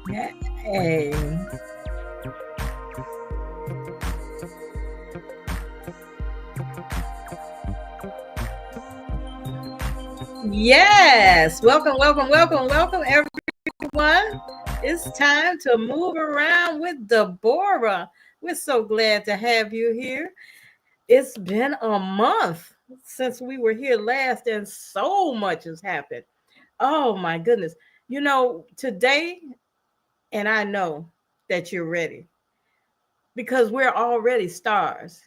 Hey. Yes. Welcome, welcome, welcome, welcome, everyone. It's time to move around with Deborah. We're so glad to have you here. It's been a month since we were here last, and so much has happened. Oh, my goodness. Today, and I know that you're ready because we're already stars.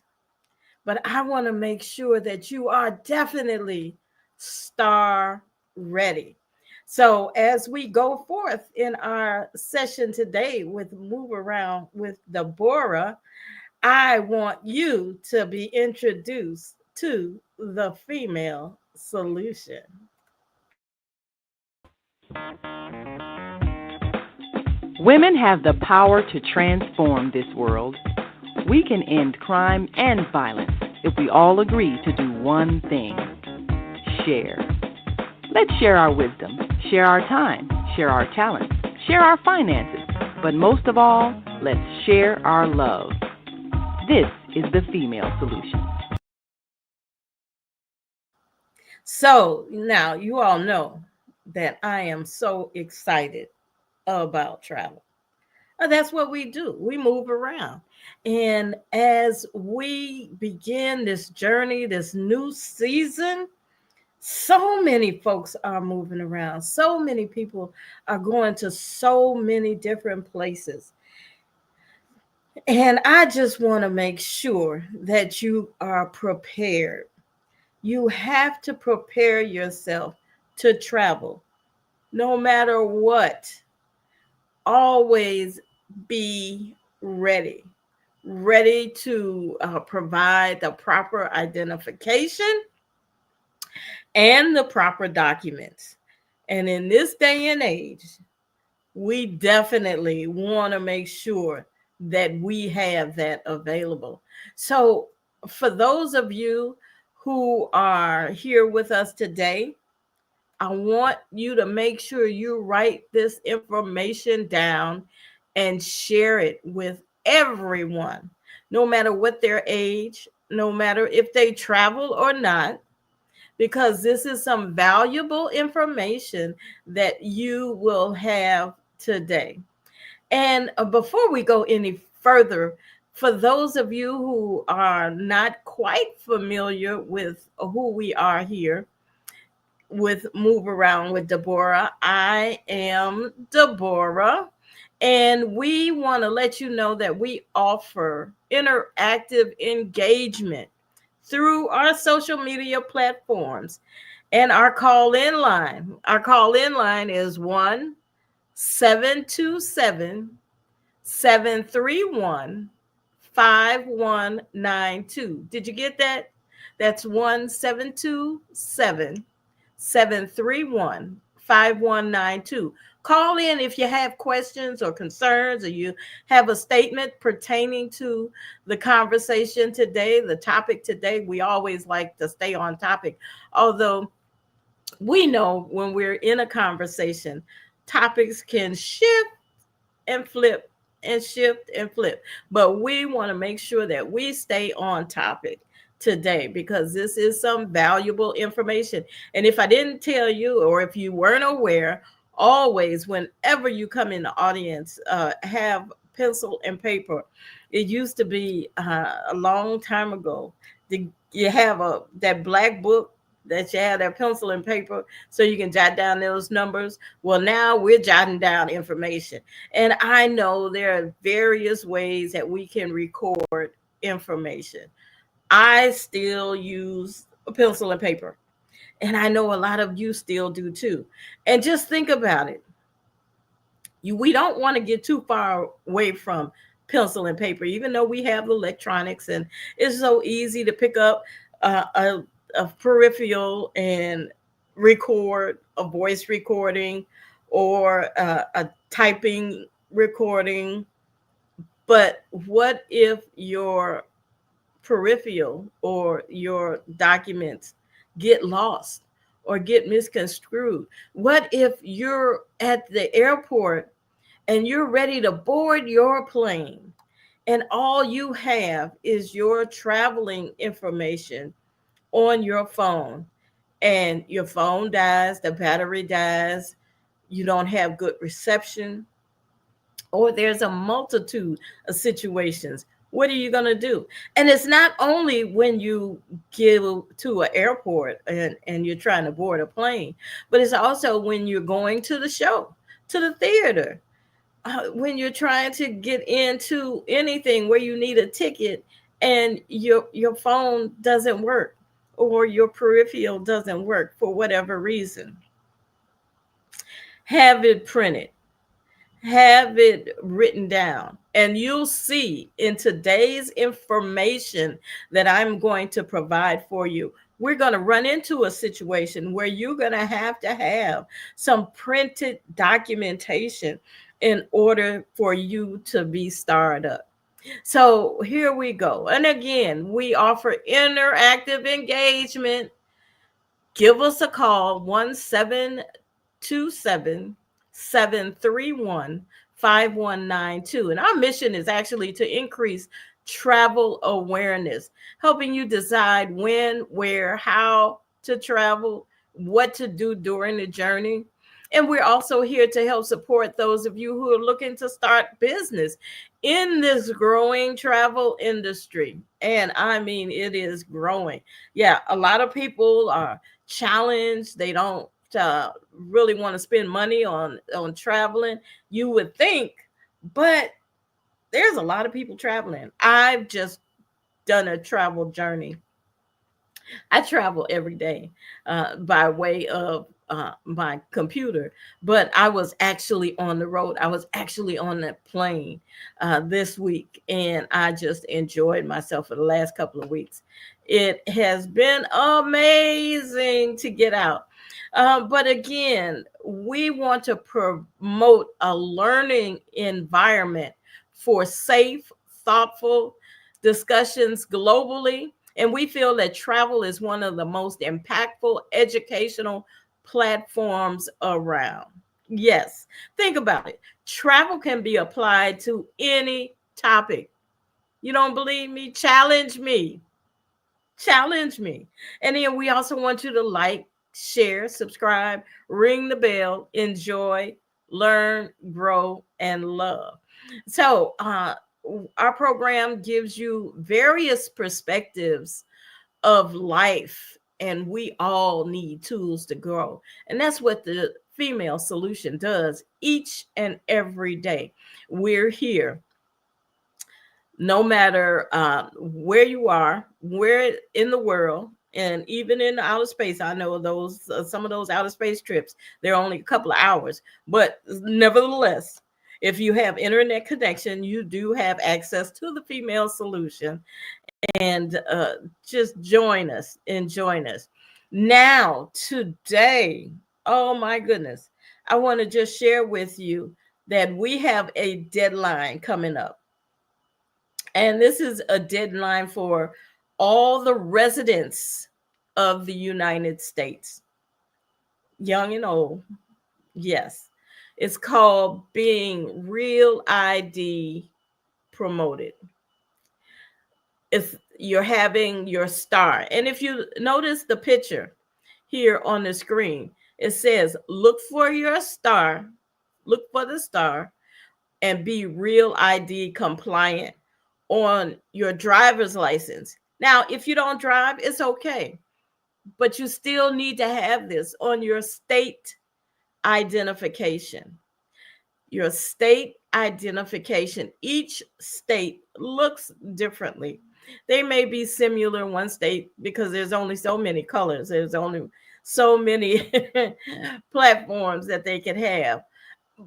But I want to make sure that you are definitely star ready. So, as we go forth in our session today with Move Around with Deborah, I want you to be introduced to the female solution. Women have the power to transform this world. We can end crime and violence if we all agree to do one thing: share. Let's share our wisdom, share our time, share our talents, share our finances, but most of all, let's share our love. This is the female solution. So, now you all know that I am so excited about travel. That's what we do. We move around. And as we begin this journey, this new season, so many folks are moving around. So many people are going to so many different places. And I just want to make sure that you are prepared. You have to prepare yourself to travel no matter what. Always be ready, ready to provide the proper identification and the proper documents. And in this day and age, we definitely want to make sure that we have that available. So, for those of you who are here with us today, I want you to make sure you write this information down and share it with everyone, no matter what their age, no matter if they travel or not, because this is some valuable information that you will have today. And before we go any further, for those of you who are not quite familiar with who we are here, with Move Around with Deborah. I am Deborah, and we want to let you know that we offer interactive engagement through our social media platforms and our call in line. Our call in line is 1-727-731-5192. Did you get that? That's 1-727-731-5192. Call in if you have questions or concerns, or you have a statement pertaining to the conversation today, the topic today. We always like to stay on topic, although we know when we're in a conversation, topics can shift and flip and shift and flip. But we want to make sure that we stay on topic today because this is some valuable information. And if I didn't tell you, or if you weren't aware, always, whenever you come in the audience, have pencil and paper. It used to be a long time ago. You have that black book that you have that pencil and paper so you can jot down those numbers. Well, now we're jotting down information. And I know there are various ways that we can record information. I still use a pencil and paper. And I know a lot of you still do too. And just think about it. We don't want to get too far away from pencil and paper, even though we have electronics and it's so easy to pick up a peripheral and record a voice recording or a typing recording. But what if your peripheral or your documents get lost or get misconstrued? What if you're at the airport and you're ready to board your plane, and all you have is your traveling information on your phone, and your phone dies, the battery dies, you don't have good reception, or there's a multitude of situations. What are you going to do? And it's not only when you get to an airport and you're trying to board a plane, but it's also when you're going to the show, to the theater, when you're trying to get into anything where you need a ticket and your phone doesn't work, or your peripheral doesn't work for whatever reason. Have it printed, have it written down, and you'll see in today's information that I'm going to provide for you, we're going to run into a situation where you're going to have some printed documentation in order for you to be started up. So here we go. And again, we offer interactive engagement. Give us a call, 1-727-731-5192. And our mission is actually to increase travel awareness, helping you decide when, where, how to travel, what to do during the journey. And we're also here to help support those of you who are looking to start business in this growing travel industry. And I mean, it is growing. Yeah, a lot of people are challenged. They don't really want to spend money on traveling, you would think, but there's a lot of people traveling. I've just done a travel journey. I travel every day by way of my computer, but I was actually on the road. I was actually on that plane this week, and I just enjoyed myself for the last couple of weeks. It has been amazing to get out. But again, we want to promote a learning environment for safe, thoughtful discussions globally, and we feel that travel is one of the most impactful educational platforms around. Yes, think about it. Travel can be applied to any topic. You don't believe me? Challenge me. Challenge me. And then we also want you to like, share, subscribe, ring the bell, enjoy, learn, grow, and love. So, our program gives you various perspectives of life, and we all need tools to grow. And that's what the Female Solution does each and every day. We're here no matter where you are, where in the world, and even in outer space. I know those some of those outer space trips, they're only a couple of hours, but nevertheless, if you have internet connection, you do have access to the Female Solution, and just join us and join us. Now, today, oh my goodness, I want to just share with you that we have a deadline coming up. And this is a deadline for all the residents of the United States, young and old. Yes. It's called Being Real ID Promoted. If you're having your star, and if you notice the picture here on the screen, it says, look for your star, look for the star, and be Real ID compliant on your driver's license. Now, if you don't drive, it's okay, but you still need to have this on your state identification. Your state identification. Each state looks differently. They may be similar in one state because there's only so many colors, there's only so many platforms that they can have,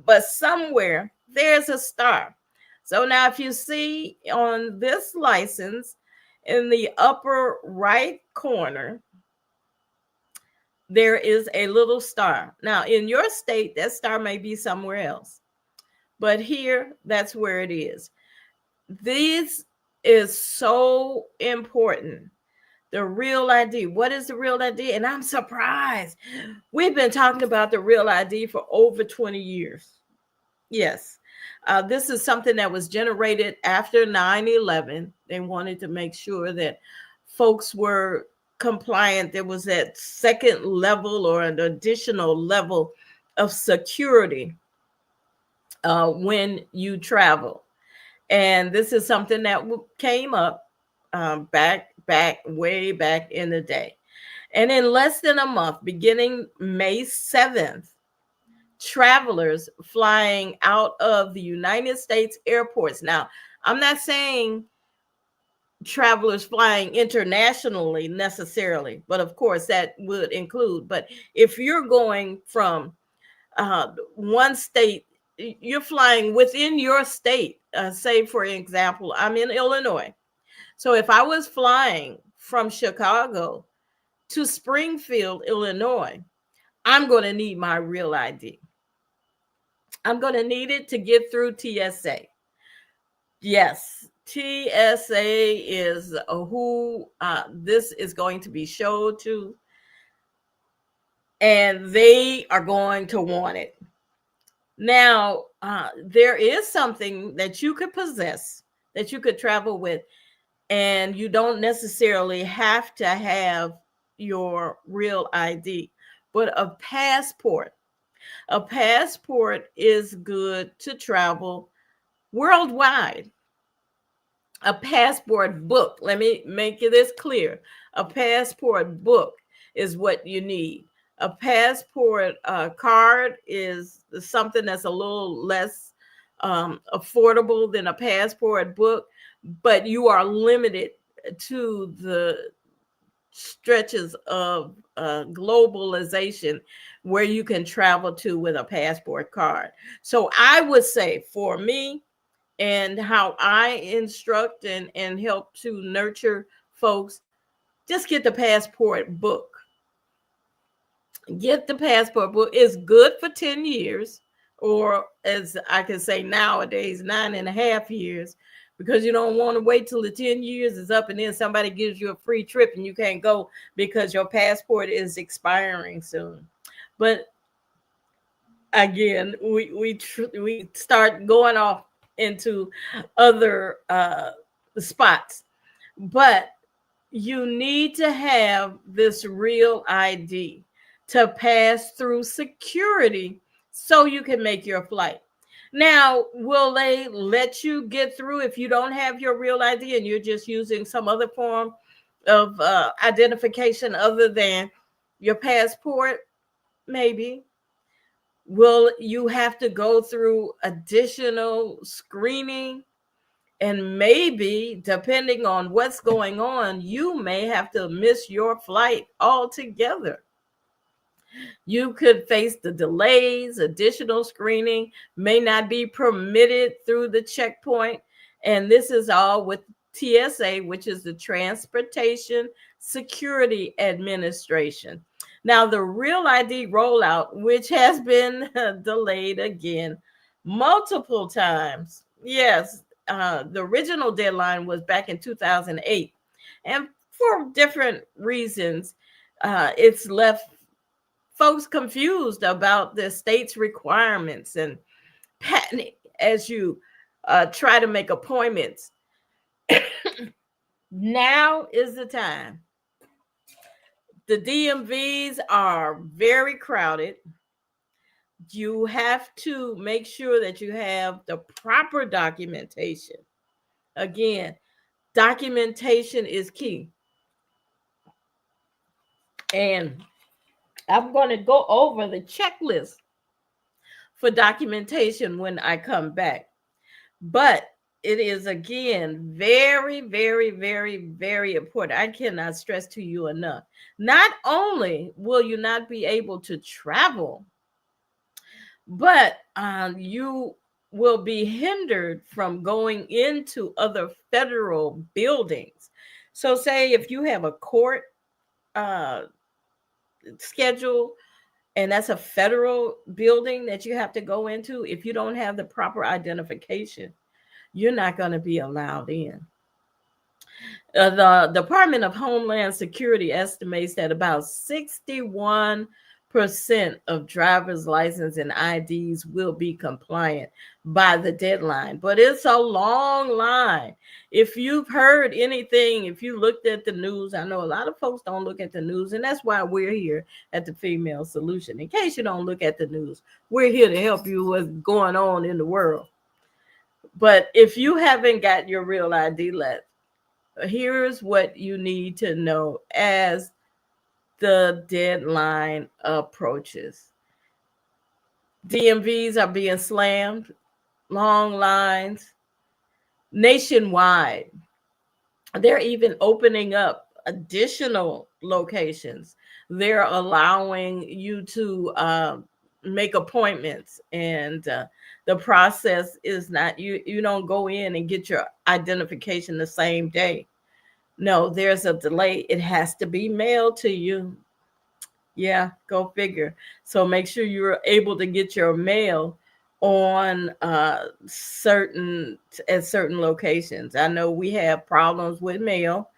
but somewhere there's a star. So now, if you see on this license in the upper right corner, there is a little star. Now, in your state, that star may be somewhere else, but here, that's where it is. This is so important. The Real ID. What is the Real ID? And I'm surprised. We've been talking about the Real ID for over 20 years. Yes. This is something that was generated after 9/11. They wanted to make sure that folks were compliant. There was that second level or an additional level of security when you travel. And this is something that came up way back in the day. And in less than a month, beginning May 7th, travelers flying out of the United States airports. Now, I'm not saying travelers flying internationally necessarily, but of course that would include. But if you're going from one state, you're flying within your state. Say, for example, I'm in Illinois. So if I was flying from Chicago to Springfield, Illinois, I'm going to need my real ID. I'm going to need it to get through TSA. Yes, TSA is who this is going to be showed to, and they are going to want it. Now, there is something that you could possess, that you could travel with, and you don't necessarily have to have your real ID, but a passport. A passport is good to travel worldwide. A passport book, let me make this clear. A passport book is what you need. A passport card is something that's a little less affordable than a passport book, but you are limited to the stretches of globalization where you can travel to with a passport card. So I would say, for me, and how I instruct and help to nurture folks, just get the passport book. Get the passport book. It's good for 10 years, or as I can say nowadays, 9.5 years, because you don't want to wait till the 10 years is up and then somebody gives you a free trip and you can't go because your passport is expiring soon. But again, we start going off into other spots, but you need to have this real ID to pass through security so you can make your flight. Now, will they let you get through if you don't have your real ID and you're just using some other form of identification other than your passport? Maybe. Will you have to go through additional screening? And maybe, depending on what's going on, you may have to miss your flight altogether. You could face the delays, additional screening may not be permitted through the checkpoint. And this is all with TSA, which is the Transportation Security Administration. Now, the Real ID rollout, which has been delayed again multiple times. Yes, the original deadline was back in 2008. And for different reasons, it's left folks confused about the state's requirements and panic as you try to make appointments. Now is the time. The DMVs are very crowded. You have to make sure that you have the proper documentation. Again, documentation is key. And I'm going to go over the checklist for documentation when I come back. But it is, again, very, very, very, very important. I cannot stress to you enough. Not only will you not be able to travel, but you will be hindered from going into other federal buildings. So, say if you have a court uh, schedule, and that's a federal building that you have to go into, if you don't have the proper identification, you're not going to be allowed in. The Department of Homeland Security estimates that about 61% of driver's license and IDs will be compliant by the deadline. But it's a long line. If you've heard anything, if you looked at the news, I know a lot of folks don't look at the news, and that's why we're here at the Female Solution. In case you don't look at the news, we're here to help you with what's going on in the world. But if you haven't got your real ID left, here's what you need to know as the deadline approaches. DMVs are being slammed, long lines nationwide. They're even opening up additional locations. They're allowing you to make appointments, and the process is not you don't go in and get your identification the same day. No, there's a delay. It has to be mailed to you. Yeah, go figure. So make sure you're able to get your mail on certain at certain locations. I know we have problems with mail,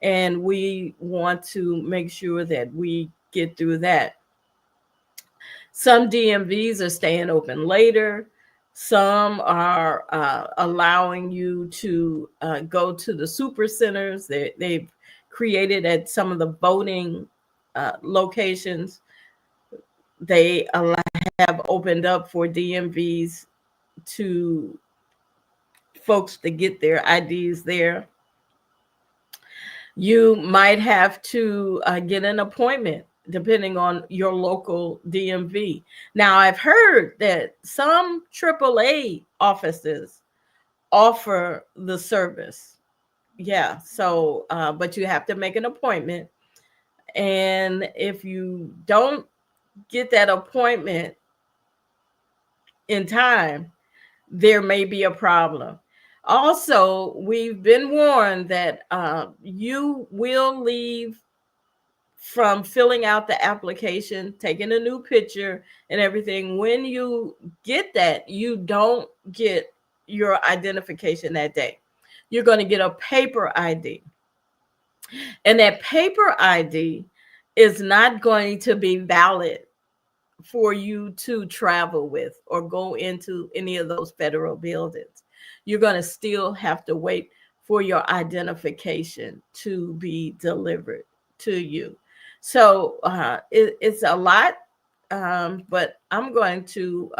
and we want to make sure that we get through that. Some DMVs are staying open later. Some are allowing you to go to the super centers. They've created at some of the voting locations. They have opened up for DMVs to folks to get their IDs there. You might have to get an appointment depending on your local DMV. Now, I've heard that some AAA offices offer the service. Yeah, so, but you have to make an appointment. And if you don't get that appointment in time, there may be a problem. Also, we've been warned that you will leave from filling out the application, taking a new picture and everything. When you get that, you don't get your identification that day. You're going to get a paper ID. And that paper ID is not going to be valid for you to travel with or go into any of those federal buildings. You're going to still have to wait for your identification to be delivered to you. So it's a lot, but I'm going to,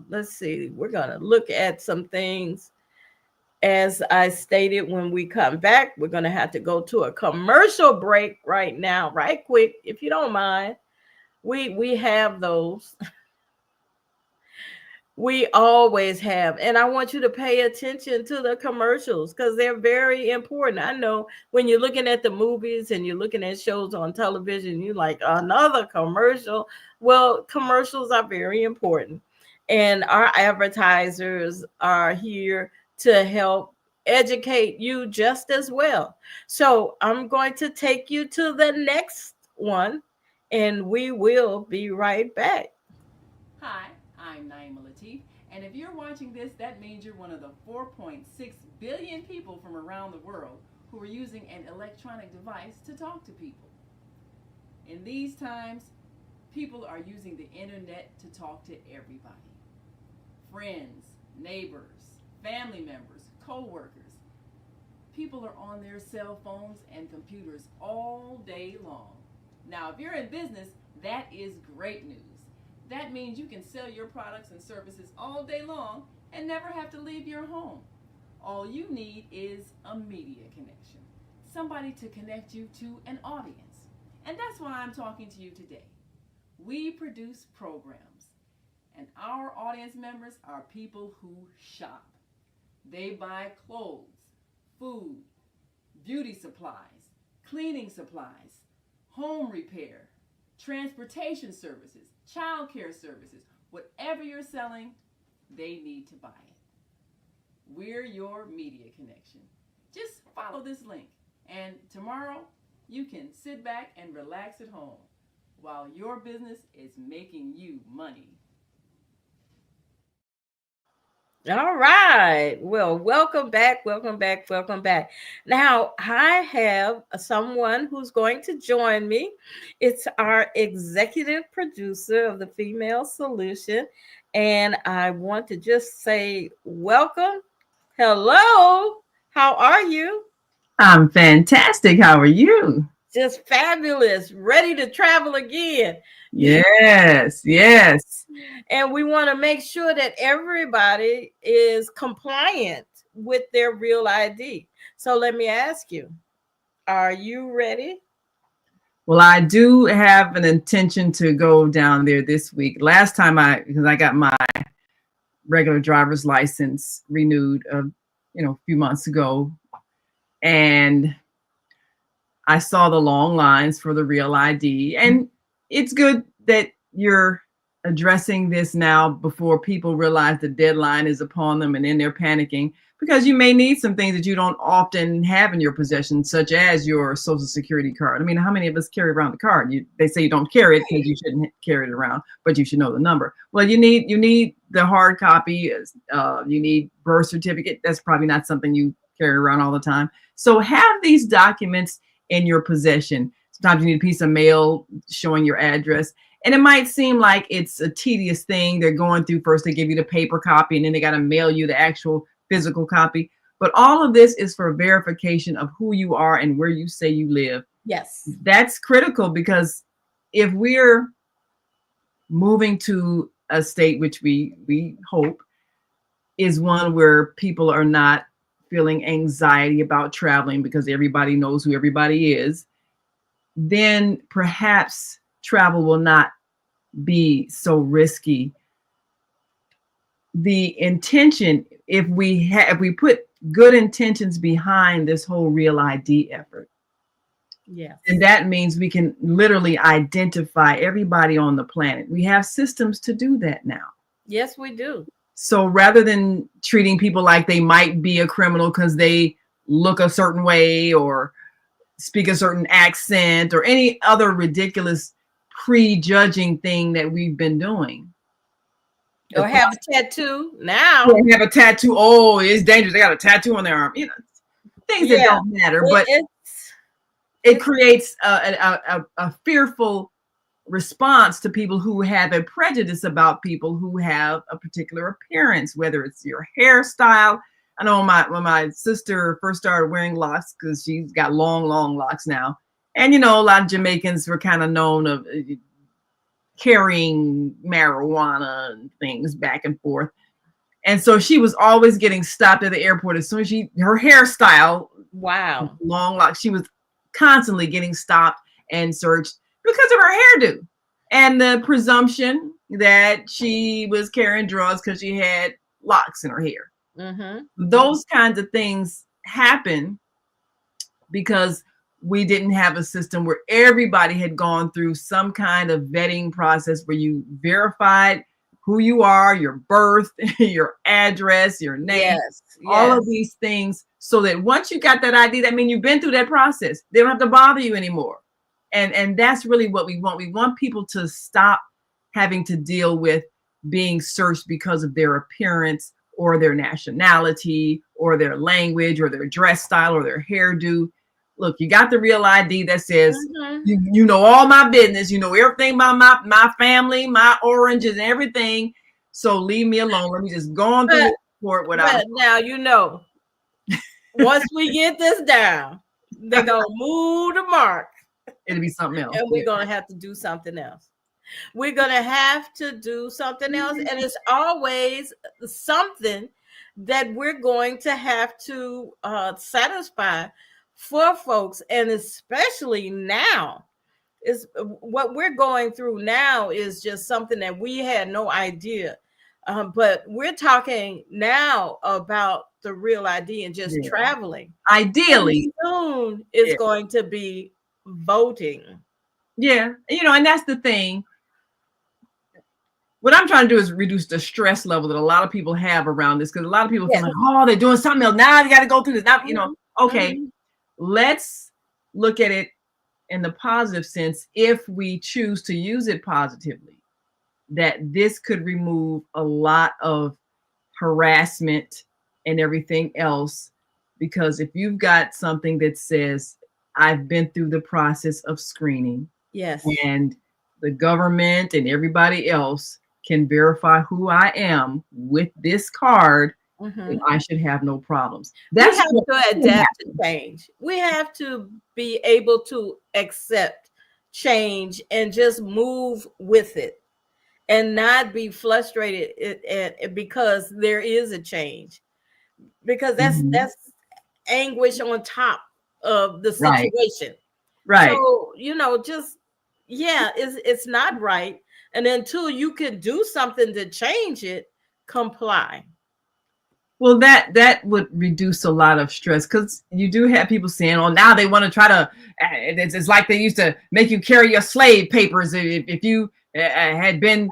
let's see, we're going to look at some things. As I stated, when we come back, we're going to have to go to a commercial break right now, right quick, if you don't mind. We have those. We always have. And I want you to pay attention to the commercials because they're very important. I know when you're looking at the movies and you're looking at shows on television, you're like, another commercial. Well, commercials are very important. And our advertisers are here to help educate you just as well. So I'm going to take you to the next one, and we will be right back. Hi, I'm Naima Latif, and if you're watching this, that means you're one of the 4.6 billion people from around the world who are using an electronic device to talk to people. In these times, people are using the internet to talk to everybody. Friends, neighbors, family members, co-workers. People are on their cell phones and computers all day long. Now, if you're in business, that is great news. That means you can sell your products and services all day long and never have to leave your home. All you need is a media connection, somebody to connect you to an audience. And that's why I'm talking to you today. We produce programs, and our audience members are people who shop. They buy clothes, food, beauty supplies, cleaning supplies, home repair, transportation services, child care services. Whatever you're selling, they need to buy it. We're your media connection. Just follow this link, and tomorrow you can sit back and relax at home while your business is making you money. All right. Well, welcome back. Welcome back. Welcome back. Now, I have someone who's going to join me. It's our executive producer of the Female Solution. And I want to just say, welcome. Hello. How are you? I'm fantastic. How are you? Just fabulous. Ready to travel again. Yes, yes. And we want to make sure that everybody is compliant with their real ID. So let me ask you, are you ready? Well, I do have an intention to go down there this week. Last time because I got my regular driver's license renewed, a few months ago, and I saw the long lines for the real ID. And it's good that you're addressing this now before people realize the deadline is upon them and then they're panicking, because you may need some things that you don't often have in your possession, such as your social security card. I mean, how many of us carry around the card? They say you don't carry it because you shouldn't carry it around, but you should know the number. Well, you need the hard copy. You need birth certificate. That's probably not something you carry around all the time. So have these documents in your possession. Sometimes you need a piece of mail showing your address. And it might seem like it's a tedious thing. They're going through first, they give you the paper copy, and then they got to mail you the actual physical copy. But all of this is for verification of who you are and where you say you live. Yes. That's critical, because if we're moving to a state, which we hope is one where people are not feeling anxiety about traveling because everybody knows who everybody is, then perhaps travel will not be so risky. The intention, if we put good intentions behind this whole real ID effort, Yes. and that means we can literally identify everybody on the planet. We have systems to do that now. Yes, we do. So rather than treating people like they might be a criminal because they look a certain way or speak a certain accent or any other ridiculous prejudging thing that we've been doing. Or have a tattoo now. Or have a tattoo. Oh, it's dangerous. They got a tattoo on their arm. Things that Yeah. don't matter, but it creates a fearful response to people who have a prejudice about people who have a particular appearance, whether it's your hairstyle. I know when my sister first started wearing locks, because she's got long locks now, and a lot of Jamaicans were kind of known of carrying marijuana and things back and forth, and so she was always getting stopped at the airport as soon as her hairstyle, wow, long locks, she was constantly getting stopped and searched because of her hairdo and the presumption that she was carrying drugs because she had locks in her hair. Mm-hmm. Those kinds of things happen because we didn't have a system where everybody had gone through some kind of vetting process where you verified who you are, your birth, your address, your name, all of these things, so that once you got that ID, that means you've been through that process. They don't have to bother you anymore. And that's really what we want. We want people to stop having to deal with being searched because of their appearance or their nationality or their language or their dress style or their hairdo. Look, you got the real ID that says, you know all my business, you know everything about my family, my oranges and everything. So leave me alone. Let me just go on through the report without. Now, once we get this down, they're going to move the mark. It'll be something else. And we're going to have to do something else. We're going to have to do something else. And it's always something that we're going to have to satisfy for folks. And especially now, is what we're going through now is just something that we had no idea. But we're talking now about the real ID and just traveling. Ideally, soon it's going to be voting. Yeah, and that's the thing. What I'm trying to do is reduce the stress level that a lot of people have around this, because a lot of people feel like, oh, they're doing something else. Now they got to go through this. Now, okay, let's look at it in the positive sense. If we choose to use it positively, that this could remove a lot of harassment and everything else. Because if you've got something that says, I've been through the process of screening, Yes. and the government and everybody else can verify who I am with this card, then I should have no problems. That's we have to adapt to change. We have to be able to accept change and just move with it, and not be frustrated because there is a change, because that's anguish on top of the situation. Right. So, just, it's not right. And until you can do something to change it, comply. Well, that would reduce a lot of stress, because you do have people saying, "Oh, now they want to try to." It's like they used to make you carry your slave papers if you had been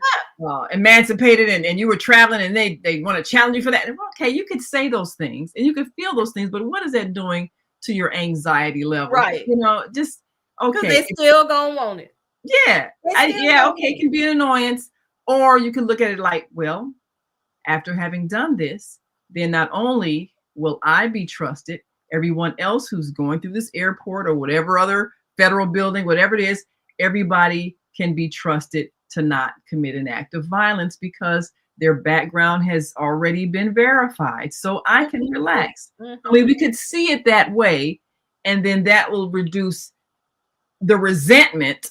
emancipated and you were traveling, and they want to challenge you for that. Okay, you could say those things and you could feel those things, but what is that doing to your anxiety level? Right. Just okay. Because they still gonna want it. Yeah. Okay. It can be an annoyance, or you can look at it like, well, after having done this, then not only will I be trusted, everyone else who's going through this airport or whatever other federal building, whatever it is, everybody can be trusted to not commit an act of violence because their background has already been verified. So I can relax. I mean, we could see it that way, and then that will reduce the resentment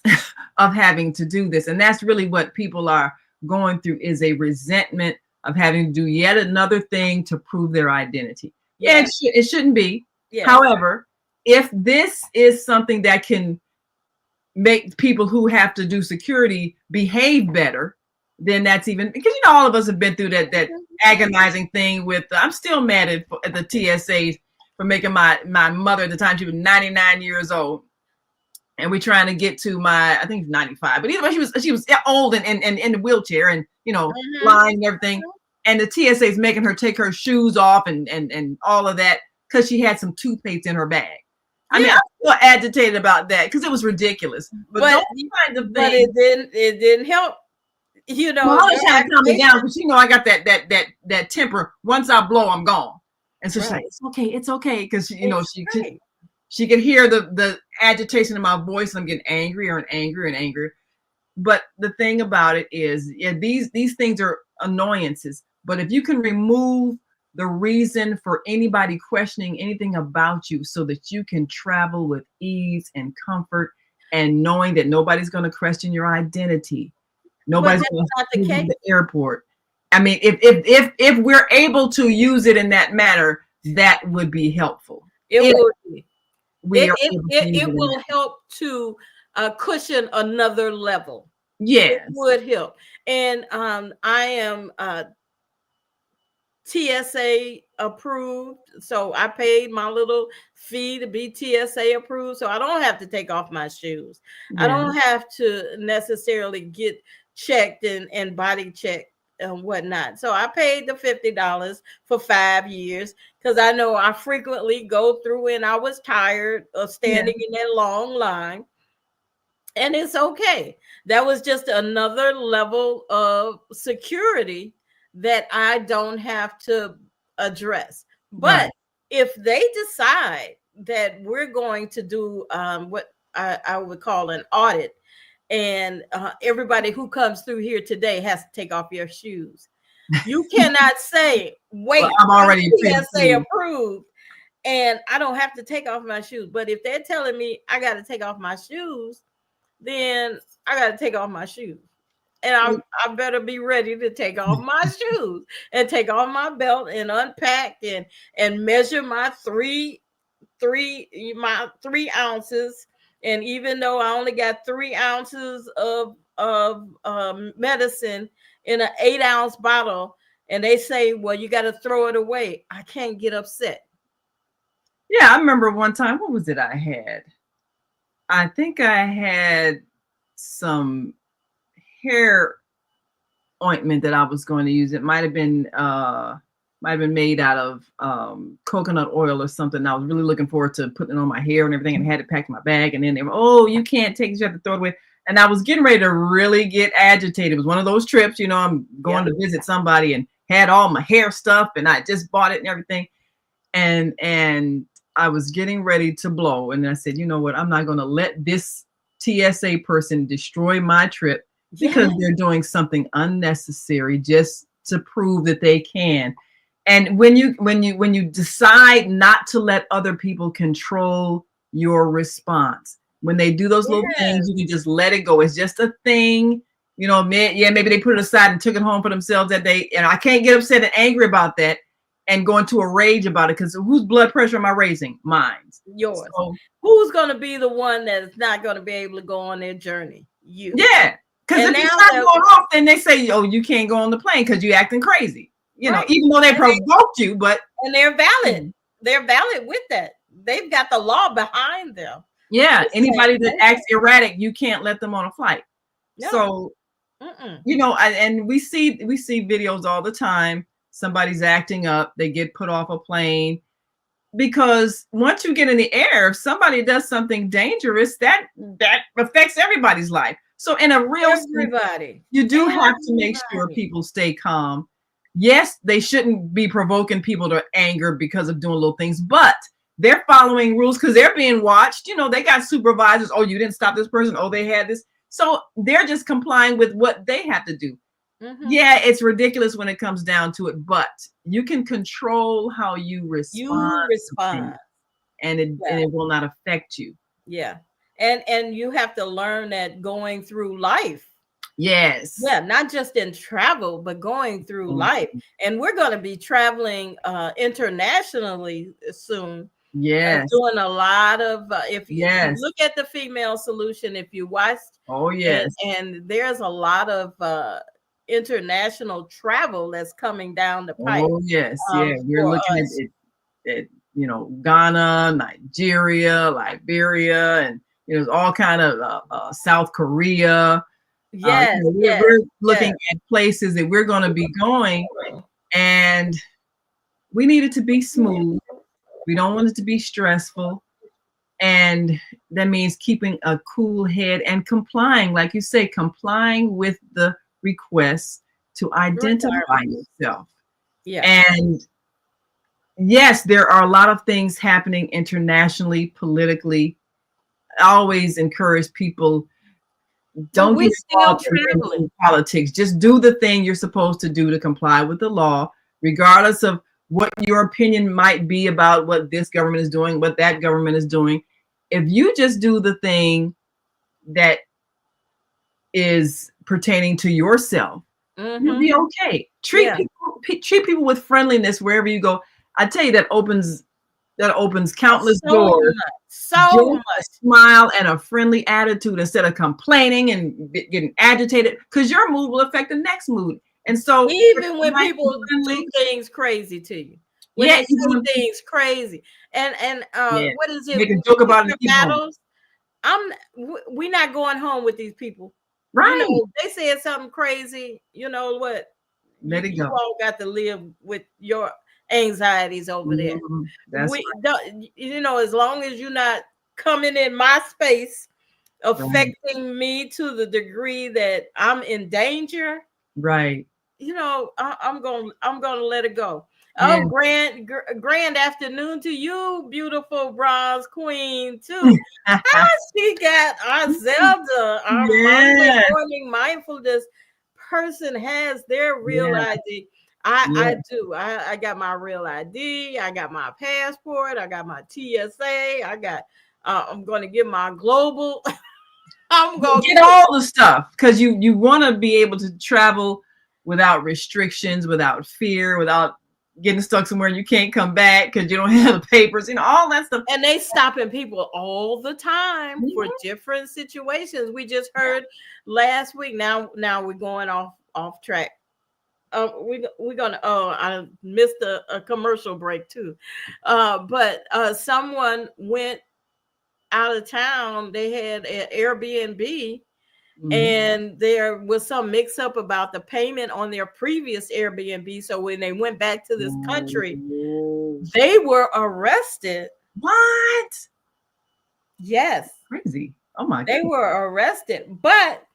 of having to do this. And that's really what people are going through, is a resentment of having to do yet another thing to prove their identity. Yeah, it shouldn't be. Yes. However, if this is something that can make people who have to do security behave better, then that's even, because all of us have been through that agonizing thing with, I'm still mad at the TSA for making my mother, at the time she was 99 years old, and we're trying to get to I think 95, but either way, she was old and in the wheelchair, and lying and everything. And the TSA is making her take her shoes off and all of that because she had some toothpaste in her bag. I mean, I'm still agitated about that because it was ridiculous. But it didn't help. Well, I was trying to calm me down because I got that temper. Once I blow, I'm gone. And so she's like, it's okay, because she could hear the agitation in my voice. I'm getting angrier and angrier and angrier. But the thing about it is, these things are annoyances. But if you can remove the reason for anybody questioning anything about you, so that you can travel with ease and comfort, and knowing that nobody's going to question your identity, nobody's going to see you at the airport. I mean, if we're able to use it in that manner, that would be helpful. It would be. It will help to cushion another level. Yes, it would help. And I am TSA approved, so I paid my little fee to be TSA approved, so I don't have to take off my shoes. I don't have to necessarily get checked and body checked and whatnot. So I paid the $50 for 5 years, because I know I frequently go through, and I was tired of standing in that long line. And it's okay. That was just another level of security that I don't have to address. But if they decide that we're going to do what I would call an audit, and everybody who comes through here today has to take off your shoes, you cannot say, wait, well, I'm already TSA approved and I don't have to take off my shoes. But if they're telling me I got to take off my shoes, then I got to take off my shoes. And I better be ready to take off my shoes and take off my belt and unpack and measure my three ounces. And even though I only got 3 ounces of medicine in an 8-ounce bottle, and they say, well, you got to throw it away, I can't get upset. Yeah, I remember one time, what was it I had? I think I had some hair ointment that I was going to use. It might have been made out of coconut oil or something. I was really looking forward to putting it on my hair and everything, and had it packed in my bag. And then they were, oh, you can't take it, you have to throw it away. And I was getting ready to really get agitated. It was one of those trips, I'm going to visit somebody and had all my hair stuff and I just bought it and everything. And I was getting ready to blow. And I said, you know what? I'm not going to let this TSA person destroy my trip because they're doing something unnecessary just to prove that they can. And when you decide not to let other people control your response, when they do those little things, you can just let it go. It's just a thing, you know. Maybe they put it aside and took it home for themselves that day. And I can't get upset and angry about that and go into a rage about it, because whose blood pressure am I raising? Mine. Yours. So, who's going to be the one that's not going to be able to go on their journey? You. Yeah. Because if it's not going off, then they say, oh, you can't go on the plane because you're acting crazy. You know, even though they provoked you, but. And they're valid. They're valid with that. They've got the law behind them. Yeah. Anybody that acts erratic, you can't let them on a flight. No. So, you know, and we see videos all the time. Somebody's acting up. They get put off a plane. Because once you get in the air, if somebody does something dangerous, that affects everybody's life. So in a real sense, you do have to make sure people stay calm. Yes, they shouldn't be provoking people to anger because of doing little things, but they're following rules because they're being watched. You know, they got supervisors. Oh, you didn't stop this person. Oh, they had this. So they're just complying with what they have to do. Yeah, it's ridiculous when it comes down to it, but you can control how you respond. And it will not affect you. Yeah. And you have to learn that going through life. Yes. Yeah, not just in travel, but going through life. And we're going to be traveling internationally soon. Yes. Doing a lot of if you look at the female solution, if you watched. Oh yes. And there's a lot of international travel that's coming down the pipe. Oh yes, yeah. We're looking at you know, Ghana, Nigeria, Liberia, and there's all kind of South Korea. Yes, we're looking at places that we're going to be going, and we need it to be smooth. We don't want it to be stressful, and that means keeping a cool head and complying, like you say, complying with the requests to identify yourself. Yeah. And yes, there are a lot of things happening internationally, politically. I always encourage people, don't get involved in politics. Just do the thing you're supposed to do to comply with the law, regardless of what your opinion might be about what this government is doing, what that government is doing. If you just do the thing that is pertaining to yourself, you'll be okay. Treat people with friendliness wherever you go. I tell you, that opens countless doors. So much. Smile and a friendly attitude instead of complaining and getting agitated, because your mood will affect the next mood. And so even when people do things crazy to you, when they do things crazy, and what is it? Make a joke about it. Battles. We're not going home with these people. Right. You know, they said something crazy. You know what? Let it go. You all got to live with your anxieties over there. You know, as long as you're not coming in my space, affecting me to the degree that I'm in danger. Right. You know, I'm gonna let it go. Oh, grand afternoon to you, beautiful bronze queen, too. She got our Zelda, our Monday morning mindfulness person has their real ID. I do. I got my real ID. I got my passport. I got my TSA. I'm going to get my global. I'm going to get all the stuff, because you want to be able to travel without restrictions, without fear, without getting stuck somewhere and you can't come back because you don't have the papers, you know, all that stuff. And they stopping people all the time for different situations. We just heard last week. Now we're going off track. We're gonna. Oh, I missed a commercial break too. But someone went out of town. They had an Airbnb. And there was some mix up about the payment on their previous Airbnb. So when they went back to this country, they were arrested. What? Yes. Crazy. Oh my God. They were arrested. But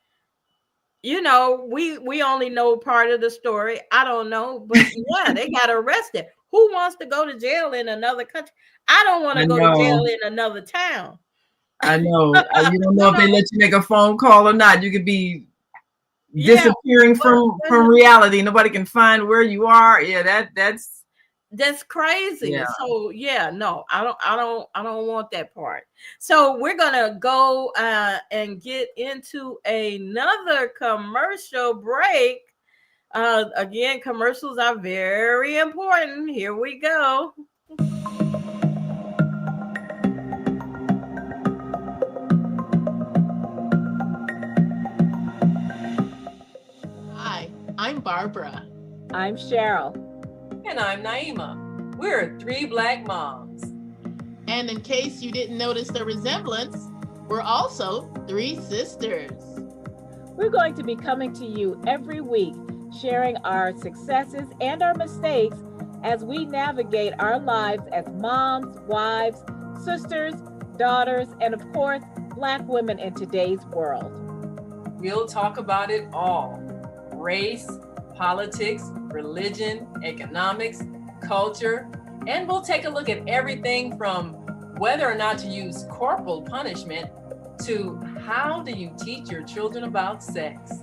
you know, we only know part of the story. I don't know, but yeah, they got arrested. Who wants to go to jail in another country? I don't want I to go to jail know. in another town. I know. You don't know You if they know, let you make a phone call or not. You could be yeah. disappearing from reality. Nobody can find where you are. Yeah, That's crazy. yeah. So yeah, no, I don't want that part. So we're gonna go and get into another commercial break. Again, commercials are very important. Here we go. Hi, I'm Barbara. I'm Cheryl. And I'm Naima. We're three Black moms. And in case you didn't notice the resemblance, we're also three sisters. We're going to be coming to you every week, sharing our successes and our mistakes as we navigate our lives as moms, wives, sisters, daughters, and of course, Black women in today's world. We'll talk about it all: race, politics, religion, economics, culture, and we'll take a look at everything from whether or not to use corporal punishment to how do you teach your children about sex.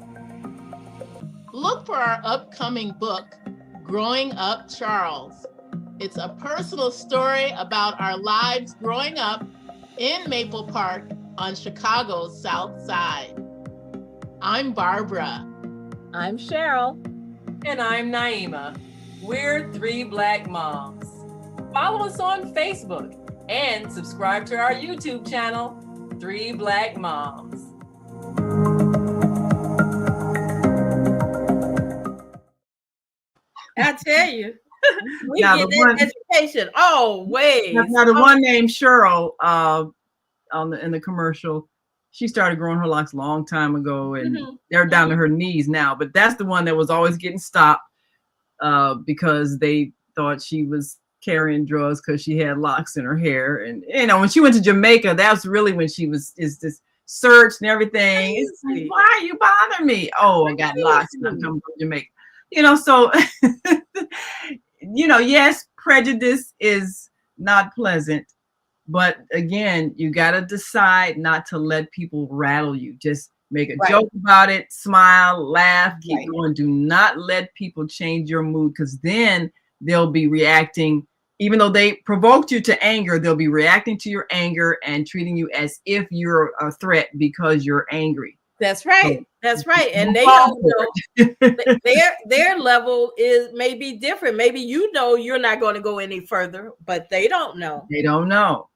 Look for our upcoming book, Growing Up Charles. It's a personal story about our lives growing up in Maple Park on Chicago's South Side. I'm Barbara. I'm Cheryl. And I'm Naima. We're three Black moms. Follow us on Facebook and subscribe to our YouTube channel, Three Black Moms. I tell you, we Now, get the one- that education always. Now the one named Cheryl in the commercial, she started growing her locks a long time ago, and they're down to her knees now. But that's the one that was always getting stopped because they thought she was carrying drugs because she had locks in her hair. And you know, when she went to Jamaica, that was really when she was this searched and everything. It's like, why are you bothering me? Oh, I got locks and I'm coming from Jamaica. You know, so you know, yes, prejudice is not pleasant, but again, you got to decide not to let people rattle you. Just make a joke about it, smile, laugh, keep going. Do not let people change your mood, because then they'll be reacting. Even though they provoked you to anger, they'll be reacting to your anger and treating you as if you're a threat because you're angry. That's right. So, that's right. And they don't know their level is maybe different. Maybe you know you're not going to go any further, but they don't know. They don't know.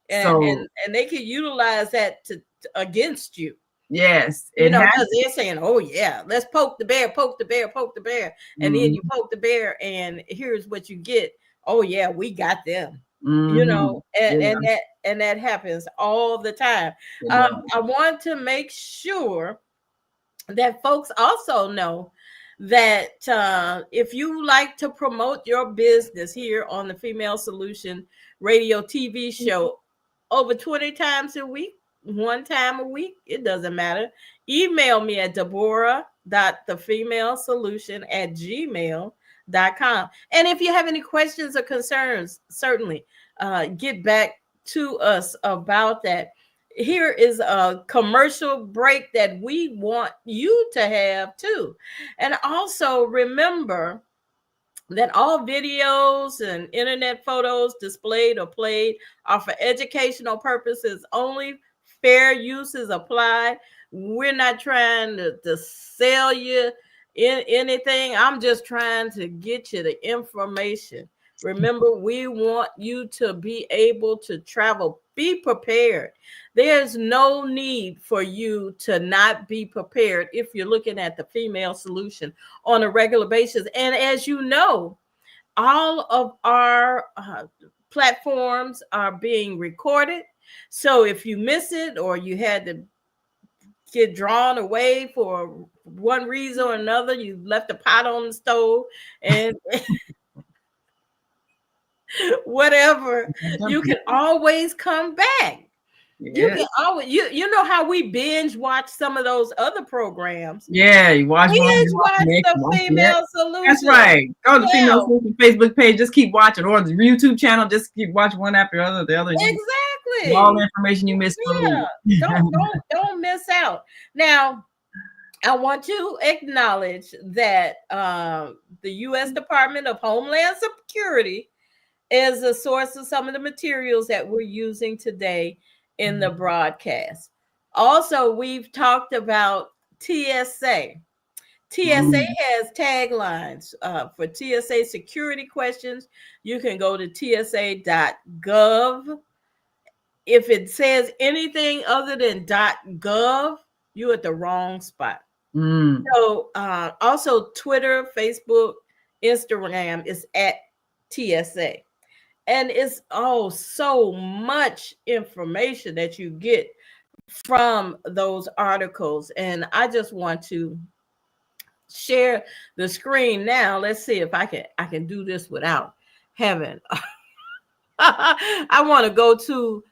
And they can utilize that to against you. Yes. You know, because they're saying, oh yeah, let's poke the bear, poke the bear, poke the bear. And then you poke the bear and here's what you get. Oh yeah, we got them. You know, and that happens all the time. I want to make sure that folks also know that if you like to promote your business here on the Female Solution Radio TV show over 20 times a week, one time a week, it doesn't matter. Email me at deborah.thefemalesolution@gmail.com. And if you have any questions or concerns, certainly get back to us about that. Here is a commercial break that we want you to have too. And also remember that all videos and internet photos displayed or played are for educational purposes only. Fair use is applied. We're not trying to sell you in anything. I'm just trying to get you the information. Remember, we want you to be able to travel. Be prepared. There's no need for you to not be prepared if you're looking at the Female Solution on a regular basis. And as you know, all of our platforms are being recorded. So if you miss it or you had to get drawn away for one reason or another, you left a pot on the stove and whatever, you can always come back. You Yeah. can always you know how we binge watch some of those other programs. Yeah, you watch one, Binge you watch watch the next, the you watch the next. female That's solution. right. Go to the Female Yeah, Solution Facebook page, just keep watching, or the YouTube channel, just keep watching one after the other. All exactly. the information you missed for the Yeah. week. Don't miss out. Now, I want to acknowledge that the U.S. Department of Homeland Security is a source of some of the materials that we're using today in the broadcast. Also, we've talked about TSA. TSA Mm. has taglines for TSA security questions. You can go to tsa.gov. If it says anything other than .gov, you're at the wrong spot. Mm. So also Twitter, Facebook, Instagram is at TSA. And it's so much information that you get from those articles. And I just want to share the screen now. Let's see if I can do this without having I want to go to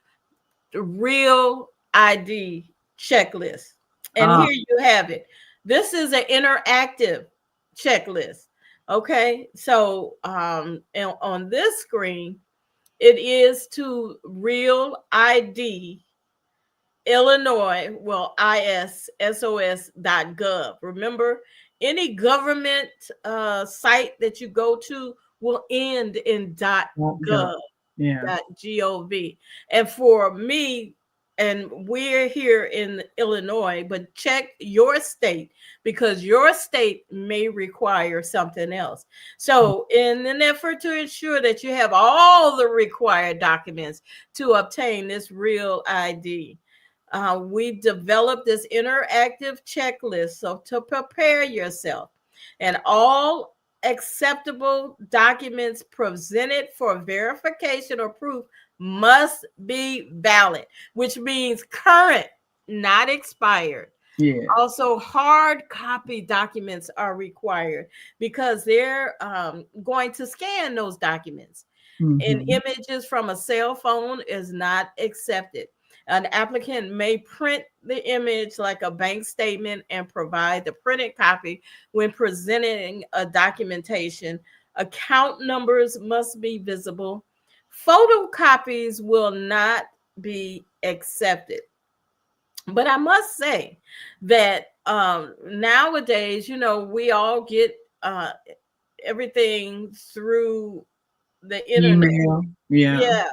the real ID checklist. And Ah, here you have it. This is an interactive checklist. Okay. So and on this screen, it is to real ID Illinois, well, issos.gov. Remember, any government site that you go to will end in oh, God. .gov. Yeah. .gov. And for me, and we're here in Illinois, but check your state because your state may require something else. So, in an effort to ensure that you have all the required documents to obtain this real ID, we've developed this interactive checklist so to prepare yourself and all acceptable documents presented for verification or proof must be valid, which means current, not expired. Yeah. Also, hard copy documents are required because they're going to scan those documents. And Mhm. images from a cell phone is not accepted. An applicant may print the image like a bank statement and provide the printed copy when presenting a documentation. Account numbers must be visible. Photocopies will not be accepted. But I must say that nowadays, we all get everything through the internet. Email. Yeah. Yeah.